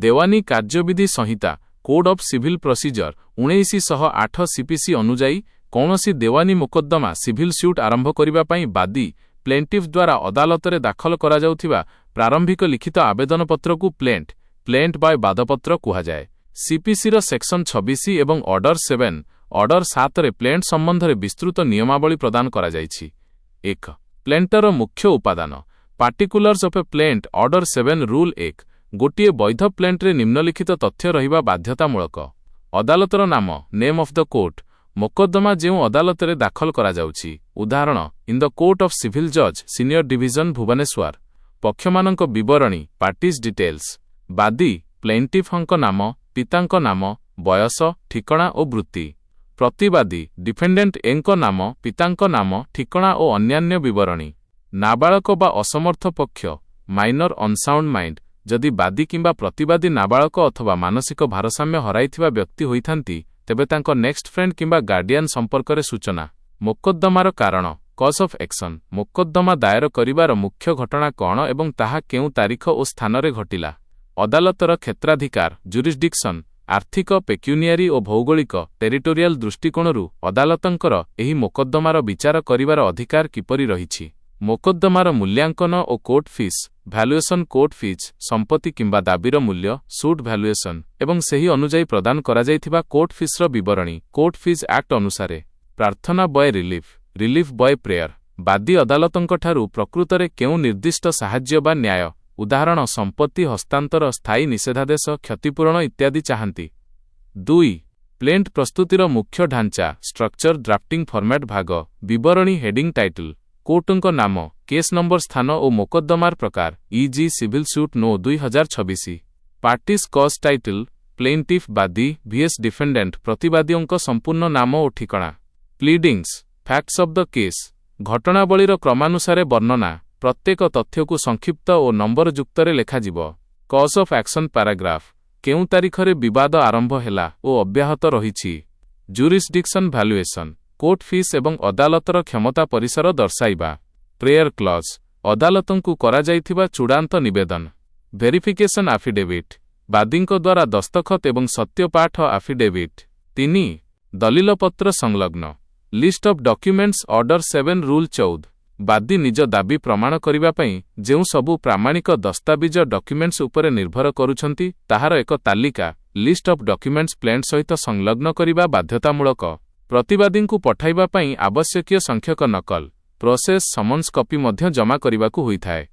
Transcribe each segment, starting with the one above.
देवानी कार्यविधि संहिता code of civil procedure 1908 CPC अनुजाई कौनसी देवानी मुकद्दमा सिविल सूट आरंभ करिबा पई बादी प्लेंटिफ द्वारा अदालत रे दाखल करा जाउथिबा प्रारंभिक लिखित आवेदन पत्र को प्लेंट बाय बादपत्र कुहा जाए। CPC रो सेक्शन 26 एवं ऑर्डर 7 रे प्लेंट संबंध रे विस्तृत नियमावली प्रदान करा जाइछि। 1 प्लेंटर मुख्य उपादान particulars of a plaint order 7 rule 1 गोटिए वैध प्लेंट रे निम्नलिखित तथ्य रहिबा बाध्यतामूलक अदालतर नाम नेम ऑफ द कोर्ट मोकद्दमा जेउ अदालत रे दाखल करा जाउछि उदाहरण in the court of civil जज सीनियर डिवीजन भुवनेश्वर पक्षमानक विवरणी पार्टीज डिटेल्स बादी प्लेंटिफଙ୍କ नाम पिताଙ୍କ नाम बयस ठिकଣା ओ वृत्ति प्रतिवादी डिफेंडेंट एଙ୍କ नाम पिताଙ୍କ नाम ठिकଣା ओ अन्यान्य विवरणी नाबालक बा असमर्थ पक्ष माइनर अनसाउंड माइंड जदि बादी किंबा प्रतिवादी नाबालक अथवा मानसिक भारसाम्य हराइथिबा व्यक्ति होइथांती तेबे तांको नेक्स्ट फ्रेंड किंबा गार्डियन संपर्क रे सूचना मोकद्दमार कारण कॉज ऑफ एक्शन मोकद्दमा दायर करिवार मुख्य घटना कौन एवं ताहा केउ तारीख ओ स्थान रे घटिला अदालतर क्षेत्राधिकार जुरिस्डिक्शन आर्थिक पेक्यूनियारी ओ भौगोलिक टेरिटोरियल दृष्टिकोणरू अदालतंकर एही मोकद्दमार विचार करिवार अधिकार किपरि रहिछि मोकद्दमार मूल्यांकन ओ कोर्ट फीस भैल्युएशन कोर्ट फीस संपत्ति किंबा दाबीर मूल्य सूट भैल्युएशन एवं सही अनुजाई प्रदान करा जाइथिबा कोर्ट फीसर विवरणी कोर्ट फीस एक्ट अनुसारे प्रार्थना बय रिलीफ बय प्रेयर बादी अदालतंकठारू प्रकृतरे केउ निर्दिष्ट साहाय्य बा न्याय उदाहरण संपत्ति हस्तांतर स्थायी निषेधादेश क्षतिपूरण इत्यादि चाहंती। 2 प्लेंट प्रस्तुतिर मुख्य ढांचा स्ट्रक्चर ड्राफ्टिंग फॉर्मेट भाग विवरणी हेडिंग टाइटल कोर्टଙ୍କ नाम केस नंबर स्थान ओ मोकद्दमार प्रकार e g. Civil suit no 2026 parties cause title plaintiff बादी vs डिफेंडेंट प्रतिवादीଙ୍କ संपूर्ण नाम ओ ठिकଣା pleadings facts of the case घटनावलीर क्रमानुसारे वर्णना प्रत्येक तथ्यकु संक्षिप्त ओ नंबर युक्तरे लेखाजिब कॉज ऑफ एक्शन पैराग्राफ केउ तारीखरे विवाद आरंभ हेला ओ अब्याहत रहिछि जुरिस्डिक्शन भैल्युएशन कोर्ट फीस एवं अदालतर क्षमता परिसर दर्शाइबा प्रेयर क्लॉज अदालतंकु करा जाइथिबा चूड़ांत निवेदन वेरिफिकेशन एफिडेविट बादीଙ୍କ द्वारा दस्तखत एवं सत्यपाठ एफिडेविट 3 दलीलपत्र संलग्न list of documents order 7 rule 14 बादी निज दाबी प्रमाण करिबा पई जेउ सबु प्रामाणिक दस्तावेज डॉक्यूमेंट्स उपरे निर्भर करूछंती ताहार एक तालिका लिस्ट ऑफ डॉक्यूमेंट्स प्लेंट सहित संलग्न करिबा बाध्यतामूलक प्रतिवादीଙ୍କୁ पठाइबा पई आवश्यकीय संख्यक नकल प्रोसेस समन्स कॉपी मध्य जमा करिबाकू होइथाय।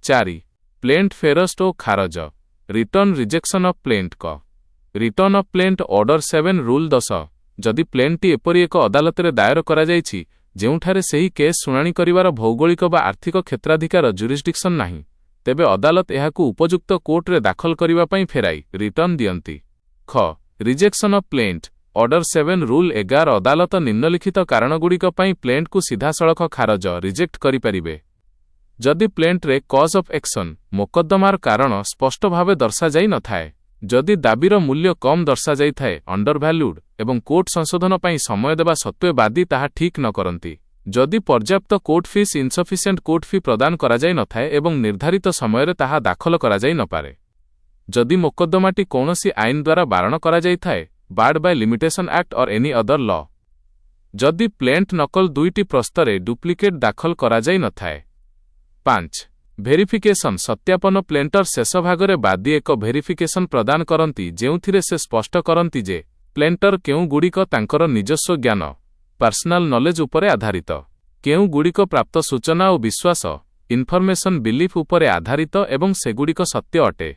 4 प्लेंट फेरस्ट ओ खारज रिटर्न रिजेक्शन ऑफ प्लेंट को return of plaint order 7 rule 10 जदि प्लेंटटी एपरि एक अदालत रे दायर करा जाइछि जेउठारे सही केस सुनानी करिवार भौगोलिक बा आर्थिक क्षेत्राधिकार जुरिस्डिक्शन नाही तेबे अदालत एहाकू उपयुक्त कोर्ट रे दाखल करिबा पई फेराई रिटर्न दियंती। ख rejection of plaint order 7 rule 11 अदालत निम्नलिखित कारणगुड़िक पई प्लेंट को सीधा सड़क खारज रिजेक्ट करि परिबे जदि प्लेंट रे कॉज ऑफ एक्शन मोकद्दमार कारण स्पष्ट भावे दर्शा जाई न थाए जदि दाबीर मूल्य कम दर्शा जाई थाए अंडर वैल्यूड एवं कोर्ट संशोधन पई समय देबा सत्वे बादी ताहा ठीक न करंती जदि पर्याप्त court fees insufficient court fee प्रदान करा जाई न थाए एवं निर्धारित समय रे ताहा दाखल करा जाई न पारे जदि मोकद्दमाटी कौनसी आईन द्वारा बारण करा जाई थाए बार्ड बाय लिमिटेशन एक्ट और एनी अदर लॉ जदि प्लेंट नकल दुईटी प्रस्तरे डुप्लिकेट दाखल करा जाई न थाए। 5 भेरिफिकेशन सत्यापन प्लेंटर शेष भागरे बादी एक भेरिफिकेशन प्रदान करंती जेउथिरे से स्पष्ट करंती जे प्लेंटर केउ गुड़िक तांकर निजस्व ज्ञान पर्सनल नॉलेज उपरे आधारित केउ गुड़िक प्राप्त सूचना और विश्वास इनफॉर्मेशन बिलीफ उपरे आधारित एवं सेगुड़िक सत्य अटे।